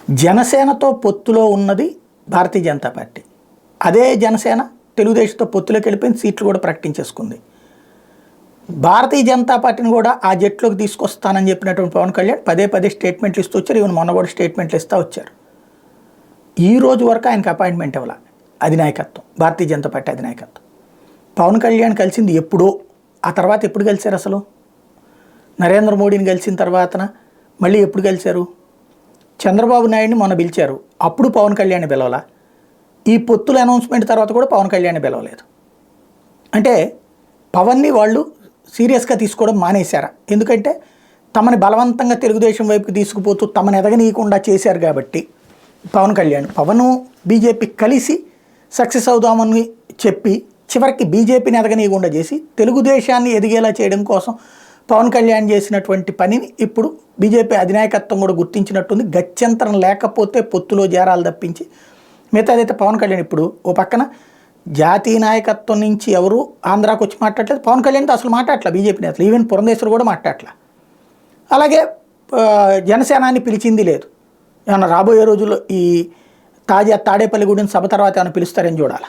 జనసేనతో పొత్తులో ఉన్నది భారతీయ జనతా పార్టీ. అదే జనసేన తెలుగుదేశంతో పొత్తులోకి వెళ్ళిపోయింది, సీట్లు కూడా ప్రకటించేసుకుంది. భారతీయ జనతా పార్టీని కూడా ఆ జట్లోకి తీసుకొస్తానని చెప్పినటువంటి పవన్ కళ్యాణ్ పదే పదే స్టేట్మెంట్లు ఇస్తూ వచ్చారు. ఈవెన్ మొన్న కూడా స్టేట్మెంట్లు ఇస్తూ వచ్చారు. ఈ రోజు వరకు ఆయనకు అపాయింట్మెంట్ ఇవ్వాల అధినాయకత్వం, భారతీయ జనతా పార్టీ అధినాయకత్వం. పవన్ కళ్యాణ్ కలిసింది ఎప్పుడో, ఆ తర్వాత ఎప్పుడు కలిశారు అసలు? నరేంద్ర మోడీని కలిసిన తర్వాతన మళ్ళీ ఎప్పుడు కలిశారు? చంద్రబాబు నాయుడిని మొన్న పిలిచారు, అప్పుడు పవన్ కళ్యాణ్ని పిలవాల. ఈ పొత్తుల అనౌన్స్మెంట్ తర్వాత కూడా పవన్ కళ్యాణ్ని పిలవలేదు. అంటే పవన్ని వాళ్ళు సీరియస్గా తీసుకోవడం మానేశారా? ఎందుకంటే తమని బలవంతంగా తెలుగుదేశం వైపుకి తీసుకుపోతూ తమని ఎదగనీయకుండా చేశారు కాబట్టి పవన్ బీజేపీ కలిసి సక్సెస్ అవుదామని చెప్పి చివరికి బీజేపీని ఎదగనీయకుండా చేసి తెలుగుదేశాన్ని ఎదిగేలా చేయడం కోసం పవన్ కళ్యాణ్ చేసినటువంటి పనిని ఇప్పుడు బీజేపీ అధినాయకత్వం కూడా గుర్తించినట్టుంది. గత్యంతరం లేకపోతే పొత్తులో చేరాలి తప్పించి మిగతాదైతే పవన్ కళ్యాణ్ ఇప్పుడు ఓ పక్కన జాతీయ నాయకత్వం నుంచి ఎవరు ఆంధ్రాకి వచ్చి మాట్లాడలేదు, పవన్ కళ్యాణ్తో అసలు మాట్లాడట్లా బీజేపీ నేతలు, ఈవెన్ పురంధేశ్వర్ కూడా మాట్లాడట్లా. అలాగే జనసేనాన్ని పిలిచింది లేదు. ఏమన్నా రాబోయే రోజుల్లో ఈ తాడేపల్లిగూడెం సభ తర్వాత ఏమైనా పిలుస్తారని చూడాలి.